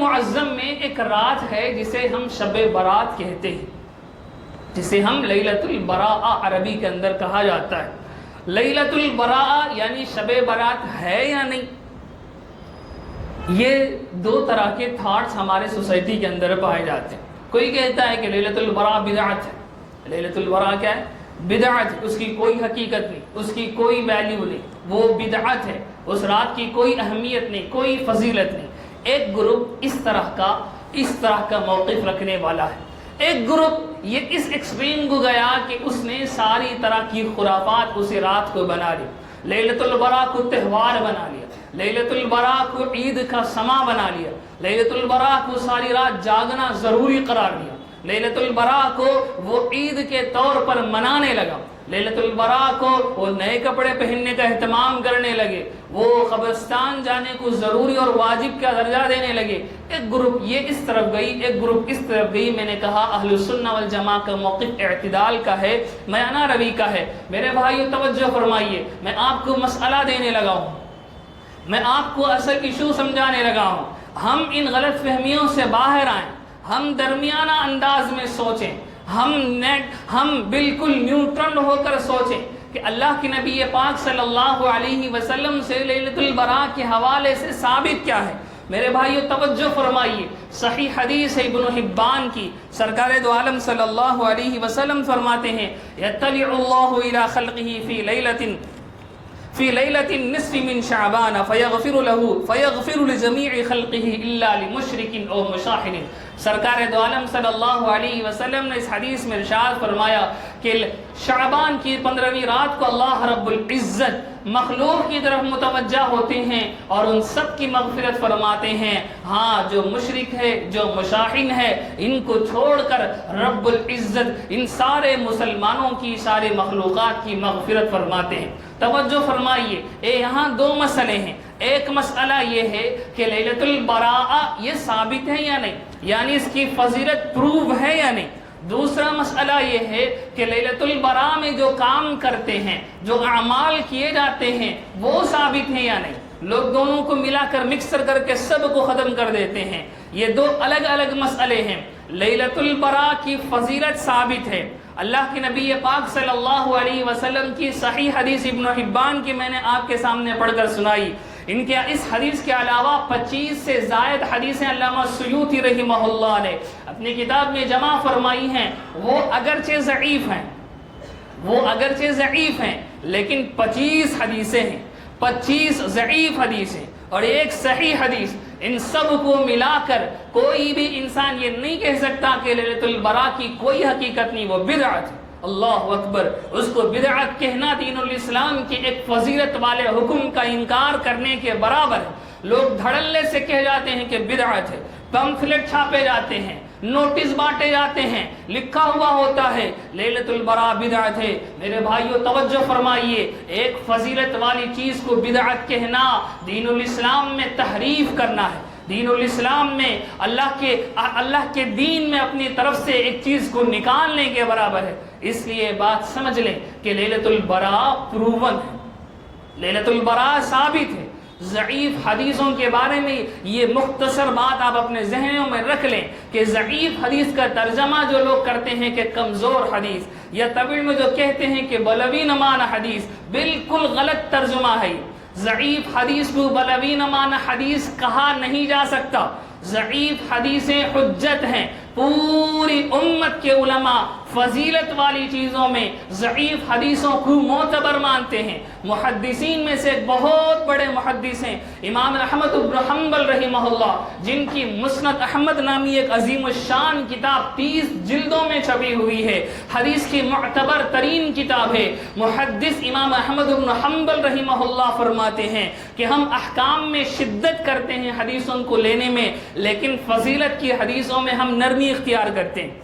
معظم میں ایک رات ہے جسے ہم شب برات کہتے ہیں، جسے ہم لیلۃ البراء عربی کے اندر کہا جاتا ہے۔ لیلۃ البراء یعنی شب برات ہے یا نہیں؟ یہ دو طرح کے تھاٹس ہمارے سوسائٹی کے اندر پائے جاتے ہیں۔ کوئی کہتا ہے کہ لیلۃ البراء بدعت ہے۔ لیلۃ البراء کیا ہے؟ بدعت، اس کی کوئی حقیقت نہیں، اس کی کوئی ویلیو نہیں، وہ بدعت ہے، اس رات کی کوئی اہمیت نہیں، کوئی فضیلت نہیں۔ ایک گروپ اس طرح کا موقف رکھنے والا ہے۔ ایک گروپ یہ اس ایکسٹریم کو گیا کہ اس نے ساری طرح کی خرافات اسی رات کو بنا لی، لیلۃ البراء کو تہوار بنا لیا، لیلۃ البراء کو عید کا سما بنا لیا، لیلۃ البراء کو ساری رات جاگنا ضروری قرار دیا، لیلۃ البراء کو وہ عید کے طور پر منانے لگا، لیلۃ البراء کو وہ نئے کپڑے پہننے کا اہتمام کرنے لگے، وہ قبرستان جانے کو ضروری اور واجب کا درجہ دینے لگے۔ ایک گروپ یہ اس طرف گئی، ایک گروپ اس طرف گئی۔ میں نے کہا اہل السنہ والجماعہ کا موقف اعتدال کا ہے، میانہ روی کا ہے۔ میرے بھائیو توجہ فرمائیے، میں آپ کو مسئلہ دینے لگا ہوں، میں آپ کو اصل ایشو سمجھانے لگا ہوں۔ ہم ان غلط فہمیوں سے باہر آئیں، ہم درمیانہ انداز میں سوچیں، ہم بالکل نیوٹرل ہو کر سوچیں کہ اللہ کے نبی پاک صلی اللہ علیہ وسلم سے لیلۃ البراء کے حوالے سے ثابت کیا ہے۔ میرے بھائیو توجہ فرمائیے، صحیح حدیث ہے ابن حبان کی، سرکار دو عالم صلی اللہ علیہ وسلم فرماتے ہیں یطلع اللہ الی خلقہ فی لیلۃ النصف من شعبان فیغفر لجمیع خلقہ الا لمشرک او مشاحن۔ سرکار دو عالم صلی اللہ علیہ وسلم نے اس حدیث میں ارشاد فرمایا کہ شعبان کی 15ویں رات کو اللہ رب العزت مخلوق کی طرف متوجہ ہوتے ہیں اور ان سب کی مغفرت فرماتے ہیں، ہاں جو مشرک ہے، جو مشاحن ہے، ان کو چھوڑ کر رب العزت ان سارے مسلمانوں کی، سارے مخلوقات کی مغفرت فرماتے ہیں۔ توجہ فرمائیے، یہاں دو مسئلے ہیں۔ ایک مسئلہ یہ ہے کہ لیلۃ البراء یہ ثابت ہے یا نہیں، یعنی اس کی فضیلت پروو ہے یا نہیں۔ دوسرا مسئلہ یہ ہے کہ لیلۃ البراء میں جو کام کرتے ہیں، جو اعمال کیے جاتے ہیں، وہ ثابت ہیں یا نہیں۔ لوگ دونوں کو ملا کر مکسر کر کے سب کو ختم کر دیتے ہیں۔ یہ دو الگ الگ مسئلے ہیں۔ لیلۃ البراء کی فضیلت ثابت ہے۔ اللہ کے نبی پاک صلی اللہ علیہ وسلم کی صحیح حدیث ابن حبان کی میں نے آپ کے سامنے پڑھ کر سنائی۔ ان کے اس حدیث کے علاوہ 25 سے زائد حدیثیں علامہ سیوطی رحمہ اللہ نے اپنی کتاب میں جمع فرمائی ہیں۔ وہ اگرچہ ضعیف ہیں لیکن 25 حدیثیں ہیں، 25 ضعیف حدیثیں اور ایک صحیح حدیث، ان سب کو ملا کر کوئی بھی انسان یہ نہیں کہہ سکتا کہ لیلۃ البراء کی کوئی حقیقت نہیں، وہ بدعت ہے۔ اللہ اکبر، اس کو بدعت کہنا دین الاسلام کی ایک فضیلت والے حکم کا انکار کرنے کے برابر ہے۔ لوگ دھڑلے سے کہہ جاتے ہیں کہ بدعت ہے، پمفلٹ چھاپے جاتے ہیں، نوٹس بانٹے جاتے ہیں، لکھا ہوا ہوتا ہے لیلۃ البراء بدعت ہے۔ میرے بھائیو توجہ فرمائیے، ایک فضیلت والی چیز کو بدعت کہنا دین الاسلام میں تحریف کرنا ہے۔ دین الاسلام میں اللہ کے دین میں اپنی طرف سے ایک چیز کو نکالنے کے برابر ہے۔ اس لیے بات سمجھ لیں کہ لیلۃ البراء پروون ہے، لیلۃ البراء ثابت ہے۔ ضعیف حدیثوں کے بارے میں یہ مختصر بات آپ اپنے ذہنوں میں رکھ لیں کہ ضعیف حدیث کا ترجمہ جو لوگ کرتے ہیں کہ کمزور حدیث، یا طویل میں جو کہتے ہیں کہ بلوین معنی حدیث، بالکل غلط ترجمہ ہے۔ ضعیف حدیث کو بلوین معنی حدیث کہا نہیں جا سکتا۔ ضعیف حدیثیں حجت ہیں۔ پوری امت کے علماء فضیلت والی چیزوں میں ضعیف حدیثوں کو معتبر مانتے ہیں۔ محدثین میں سے بہت بڑے محدث ہیں امام احمد بن حنبل رحمہ اللہ، جن کی مسند احمد نامی ایک عظیم الشان کتاب 30 جلدوں میں چھپی ہوئی ہے، حدیث کی معتبر ترین کتاب ہے۔ محدث امام احمد بن حنبل رحمہ اللہ فرماتے ہیں کہ ہم احکام میں شدت کرتے ہیں حدیثوں کو لینے میں، لیکن فضیلت کی حدیثوں میں ہم نرمی اختیار کرتے ہیں۔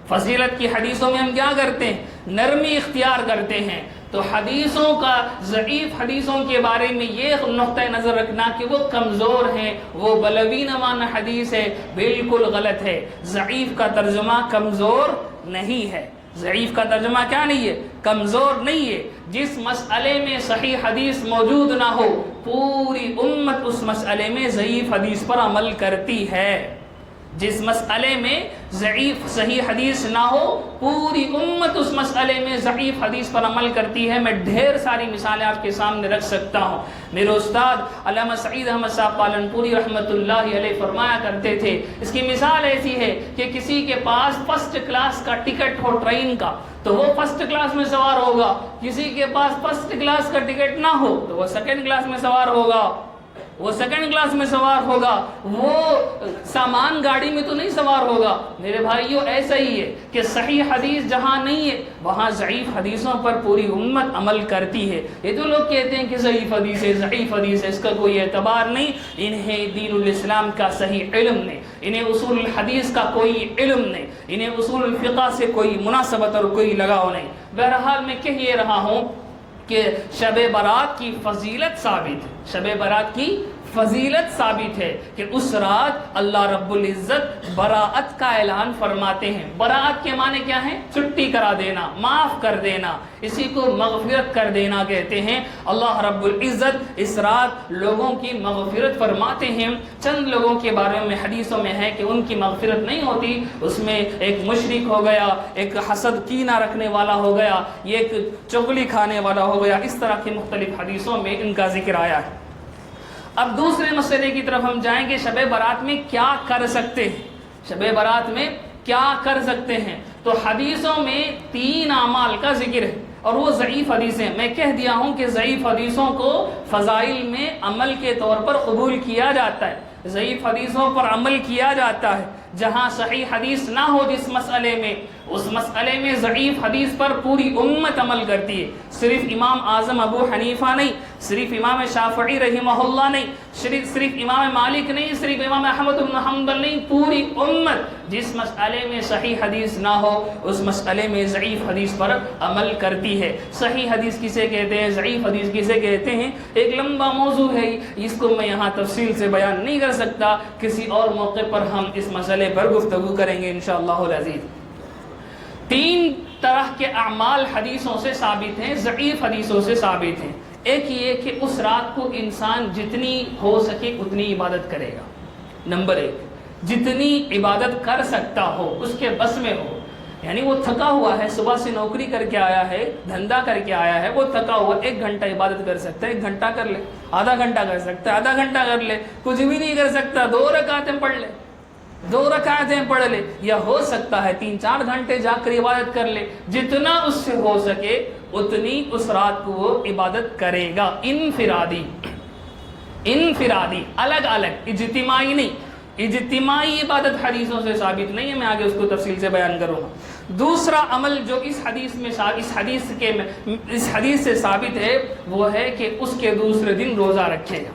فضیلت کی حدیثوں میں ہم کیا کرتے ہیں؟ نرمی اختیار کرتے ہیں۔ تو حدیثوں کا، ضعیف حدیثوں کے بارے میں یہ نقطہ نظر رکھنا کہ وہ کمزور ہیں، وہ بلوین معنی حدیث ہے، بالکل غلط ہے۔ ضعیف کا ترجمہ کمزور نہیں ہے۔ ضعیف کا ترجمہ کیا نہیں ہے؟ کمزور نہیں ہے. جس مسئلے میں صحیح حدیث موجود نہ ہو پوری امت اس مسئلے میں ضعیف حدیث پر عمل کرتی ہے. جس مسئلے میں ضعیف صحیح حدیث نہ ہو پوری امت اس مسئلے میں ضعیف حدیث پر عمل کرتی ہے. میں ڈھیر ساری مثالیں آپ کے سامنے رکھ سکتا ہوں. میرے استاد علامہ سعید احمد صاحب پالنپوری رحمۃ اللہ علیہ فرمایا کرتے تھے، اس کی مثال ایسی ہے کہ کسی کے پاس فرسٹ کلاس کا ٹکٹ ہو ٹرین کا تو وہ فرسٹ کلاس میں سوار ہوگا، کسی کے پاس فرسٹ کلاس کا ٹکٹ نہ ہو تو وہ سیکنڈ کلاس میں سوار ہوگا. وہ سیکنڈ کلاس میں سوار ہوگا، وہ سامان گاڑی میں تو نہیں سوار ہوگا. میرے بھائیوں ایسا ہی ہے کہ صحیح حدیث جہاں نہیں ہے وہاں ضعیف حدیثوں پر پوری امت عمل کرتی ہے. یہ تو لوگ کہتے ہیں کہ ضعیف حدیث ہے، ضعیف حدیث ہے، اس کا کوئی اعتبار نہیں. انہیں دین الاسلام کا صحیح علم نہیں، انہیں اصول الحدیث کا کوئی علم نہیں، انہیں اصول الفقہ سے کوئی مناسبت اور کوئی لگاؤ نہیں. بہرحال میں کہہ یہ رہا ہوں کہ شب برات کی فضیلت ثابت ہے، شب برات کی فضیلت ثابت ہے کہ اس رات اللہ رب العزت براءت کا اعلان فرماتے ہیں. براءت کے معنی کیا ہیں؟ چھٹی کرا دینا، معاف کر دینا، اسی کو مغفرت کر دینا کہتے ہیں. اللہ رب العزت اس رات لوگوں کی مغفرت فرماتے ہیں. چند لوگوں کے بارے میں حدیثوں میں ہے کہ ان کی مغفرت نہیں ہوتی، اس میں ایک مشرک ہو گیا، ایک حسد کینہ رکھنے والا ہو گیا، یہ ایک چغلی کھانے والا ہو گیا. اس طرح کی مختلف حدیثوں میں ان کا ذکر آیا ہے. اب دوسرے مسئلے کی طرف ہم جائیں گے، شب برات میں کیا کر سکتے ہیں؟ شب برات میں کیا کر سکتے ہیں؟ تو حدیثوں میں 3 اعمال کا ذکر ہے اور وہ ضعیف حدیثیں. میں کہہ دیا ہوں کہ ضعیف حدیثوں کو فضائل میں عمل کے طور پر قبول کیا جاتا ہے، ضعیف حدیثوں پر عمل کیا جاتا ہے. جہاں صحیح حدیث نہ ہو جس مسئلے میں، اس مسئلے میں ضعیف حدیث پر پوری امت عمل کرتی ہے. صرف امام اعظم ابو حنیفہ نہیں، صرف امام شافعی رحمہ اللہ نہیں، صرف امام مالک نہیں، صرف امام احمد بن حنبل نہیں، پوری امت جس مسئلے میں صحیح حدیث نہ ہو اس مسئلے میں ضعیف حدیث پر عمل کرتی ہے. صحیح حدیث کسے کہتے ہیں، ضعیف حدیث کسے کہتے ہیں، ایک لمبا موضوع ہے، اس کو میں یہاں تفصیل سے بیان نہیں کر سکتا. کسی اور موقع پر ہم اس مسئلے پر گفتگو کریں گے انشاءاللہ العزیز. 3 طرح کے اعمال حدیثوں سے ثابت ہیں، ضعیف حدیثوں سے ثابت ہیں. ایک یہ کہ اس رات کو انسان جتنی ہو سکے اتنی عبادت کرے گا. نمبر 1، جتنی عبادت کر سکتا ہو، اس کے بس میں ہو. یعنی وہ تھکا ہوا ہے، صبح سے نوکری کر کے آیا ہے، دھندا کر کے آیا ہے، وہ تھکا ہوا 1 گھنٹہ عبادت کر سکتا ہے، 1 گھنٹہ کر لے، آدھا گھنٹہ کر سکتا ہے، آدھا گھنٹہ کر لے. کچھ بھی نہیں کر سکتا 2 رکعتیں پڑھ لے، 2 رکعتیں پڑھ لے. یا ہو سکتا ہے 3-4 گھنٹے جا کر عبادت کر لے. جتنا اس سے ہو سکے اتنی اس رات کو وہ عبادت کرے گا. انفرادی الگ الگ، اجتماعی نہیں. اجتماعی عبادت حدیثوں سے ثابت نہیں ہے، میں آگے اس کو تفصیل سے بیان کروں گا. دوسرا عمل جو اس حدیث سے ثابت ہے وہ ہے کہ اس کے دوسرے دن روزہ رکھے گا.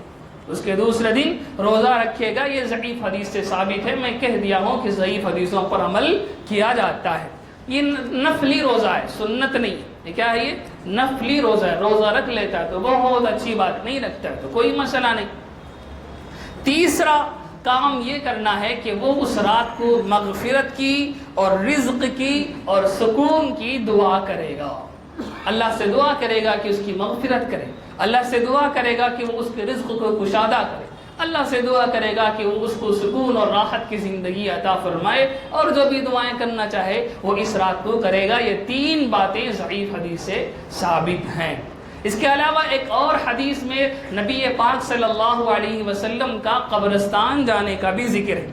اس کے دوسرے دن روزہ رکھے گا. یہ ضعیف حدیث سے ثابت ہے. میں کہہ دیا ہوں کہ ضعیف حدیثوں پر عمل کیا جاتا ہے. یہ نفلی روزہ ہے، سنت نہیں. یہ کیا ہے؟ یہ نفلی روزہ ہے. روزہ رکھ لیتا ہے تو بہت اچھی بات، نہیں رکھتا ہے تو کوئی مسئلہ نہیں. تیسرا کام یہ کرنا ہے کہ وہ اس رات کو مغفرت کی اور رزق کی اور سکون کی دعا کرے گا. اللہ سے دعا کرے گا کہ اس کی مغفرت کرے، اللہ سے دعا کرے گا کہ وہ اس کے رزق کو کشادہ کرے، اللہ سے دعا کرے گا کہ وہ اس کو سکون اور راحت کی زندگی عطا فرمائے، اور جو بھی دعائیں کرنا چاہے وہ اس رات کو کرے گا. یہ 3 باتیں ضعیف حدیث سے ثابت ہیں. اس کے علاوہ ایک اور حدیث میں نبی پاک صلی اللہ علیہ وسلم کا قبرستان جانے کا بھی ذکر ہے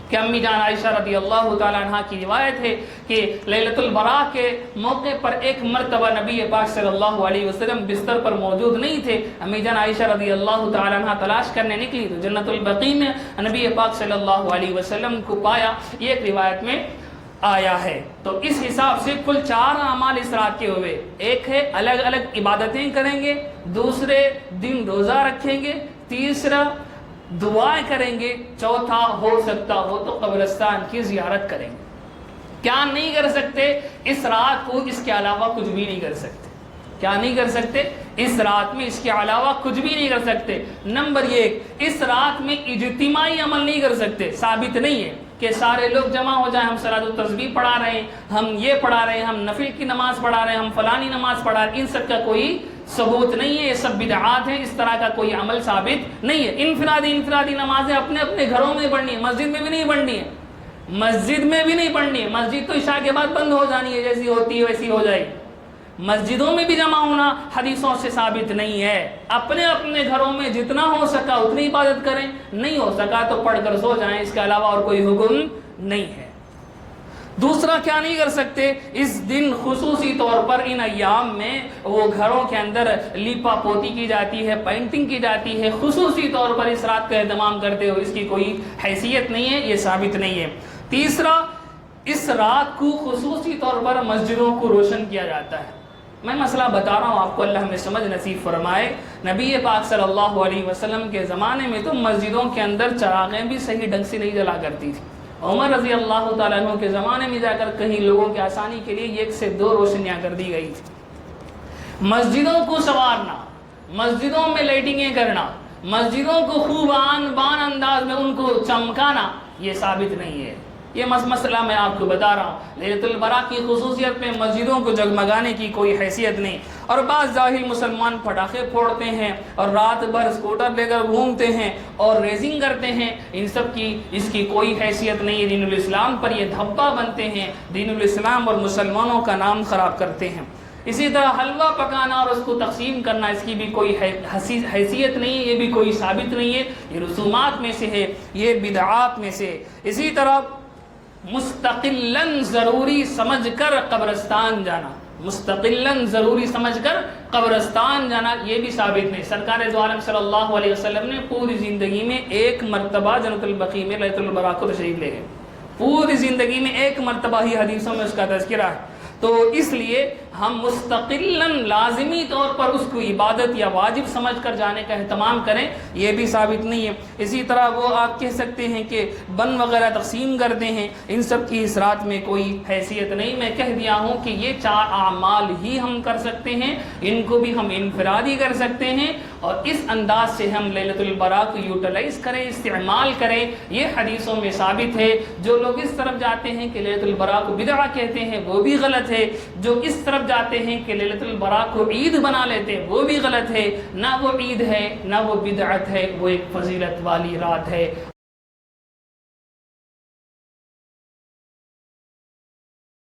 کہ امی جان عائشہ رضی اللہ تعالیٰ عنہ کی روایت ہے کہ لیلۃ البراء کے موقع پر ایک مرتبہ نبی پاک صلی اللہ علیہ وسلم بستر پر موجود نہیں تھے. امی جان عائشہ رضی اللہ تعالیٰ عنہ تلاش کرنے نکلی تو جنت البقیع میں نبی پاک صلی اللہ علیہ وسلم کو پایا. یہ ایک روایت میں آیا ہے. تو اس حساب سے کل 4 اعمال اس رات کے ہوئے. ایک ہے الگ الگ عبادتیں کریں گے، دوسرے دن روزہ رکھیں گے، تیسرا دعائیں کریں گے، چوتھا ہو سکتا ہو تو قبرستان کی زیارت کریں گے. کیا نہیں کر سکتے اس رات کو؟ اس کے علاوہ کچھ بھی نہیں کر سکتے. کیا نہیں کر سکتے اس رات میں؟ اس کے علاوہ کچھ بھی نہیں کر سکتے. نمبر 1، اس رات میں اجتماعی عمل نہیں کر سکتے. ثابت نہیں ہے کہ سارے لوگ جمع ہو جائیں، ہم صلاۃ التسبیح پڑھا رہے ہیں، ہم یہ پڑھا رہے ہیں، ہم نفل کی نماز پڑھا رہے ہیں، ہم فلانی نماز پڑھا رہے ہیں، ان سب کا کوئی ثبوت نہیں ہے، یہ سب بدعات ہیں، اس طرح کا کوئی عمل ثابت نہیں ہے۔ انفرادی نمازیں اپنے اپنے گھروں میں پڑھنی ہے، مسجد میں بھی نہیں پڑھنی ہے، مسجد میں بھی نہیں پڑھنی ہے، مسجد تو عشاء کے بعد بند ہو جانی ہے، جیسی ہوتی ہے ویسی ہو جائے۔ مسجدوں میں بھی جمع ہونا حدیثوں سے ثابت نہیں ہے، اپنے اپنے گھروں میں جتنا ہو سکا اتنی عبادت کریں، نہیں ہو سکا تو پڑھ کر سو جائیں، اس کے علاوہ اور کوئی حکم نہیں ہے۔ دوسرا کیا نہیں کر سکتے، اس دن خصوصی طور پر ان ایام میں وہ گھروں کے اندر لیپا پوتی کی جاتی ہے، پینٹنگ کی جاتی ہے، خصوصی طور پر اس رات کا اہتمام کرتے ہو، اس کی کوئی حیثیت نہیں ہے، یہ ثابت نہیں ہے۔ تیسرا، اس رات کو خصوصی طور پر مسجدوں کو روشن کیا جاتا ہے۔ میں مسئلہ بتا رہا ہوں آپ کو، اللہ ہمیں سمجھ نصیب فرمائے۔ نبی پاک صلی اللہ علیہ وسلم کے زمانے میں تو مسجدوں کے اندر چراغیں بھی صحیح ڈھنگ سے نہیں جلا کرتی تھی۔ عمر رضی اللہ تعالیٰ عنہ کے زمانے میں جا کر کہیں لوگوں کی آسانی کے لیے 1 سے 2 روشنیاں کر دی گئی تھی۔ مسجدوں کو سنوارنا، مسجدوں میں لائٹنگیں کرنا، مسجدوں کو خوب آن بان انداز میں ان کو چمکانا، یہ ثابت نہیں ہے۔ یہ مسئلہ میں آپ کو بتا رہا ہوں، لیلۃ البراء کی خصوصیت میں مسجدوں کو جگمگانے کی کوئی حیثیت نہیں۔ اور بعض ظاہر مسلمان پٹاخے پھوڑتے ہیں اور رات بھر اسکوٹر لے کر گھومتے ہیں اور ریسنگ کرتے ہیں، ان سب کی اس کی کوئی حیثیت نہیں ہے۔ دین الاسلام پر یہ دھبا بنتے ہیں، دین الاسلام اور مسلمانوں کا نام خراب کرتے ہیں۔ اسی طرح حلوہ پکانا اور اس کو تقسیم کرنا، اس کی بھی کوئی حیثیت نہیں ہے، یہ بھی کوئی ثابت نہیں ہے، یہ رسومات میں سے ہے، یہ بدعات میں سے۔ اسی طرح مستقلاً ضروری سمجھ کر قبرستان جانا، مستقلاً ضروری سمجھ کر قبرستان جانا، یہ بھی ثابت نہیں۔ سرکار دو عالم صلی اللہ علیہ وسلم نے پوری زندگی میں 1 مرتبہ جنت البقیع میں لیلۃ البراء کو تشریف لے گئے، پوری زندگی میں 1 مرتبہ ہی حدیثوں میں اس کا تذکرہ ہے۔ تو اس لیے ہم مستقلاً لازمی طور پر اس کو عبادت یا واجب سمجھ کر جانے کا اہتمام کریں، یہ بھی ثابت نہیں ہے۔ اسی طرح وہ آپ کہہ سکتے ہیں کہ بن وغیرہ تقسیم کرتے ہیں، ان سب کی اس رات میں کوئی حیثیت نہیں۔ میں کہہ دیا ہوں کہ یہ 4 اعمال ہی ہم کر سکتے ہیں، ان کو بھی ہم انفرادی کر سکتے ہیں، اور اس انداز سے ہم لیلۃ البراء کو یوٹیلائز کریں، استعمال کریں، یہ حدیثوں میں ثابت ہے۔ جو لوگ اس طرف جاتے ہیں کہ لیلۃ البراء کو بدعہ کہتے ہیں، وہ بھی غلط ہے۔ جو اس طرف جاتے ہیں کہ لیلۃ البراء کو عید بنا لیتے ہیں، وہ بھی غلط ہے۔ نہ وہ عید ہے، نہ وہ بدعت ہے، وہ ایک فضیلت والی رات ہے۔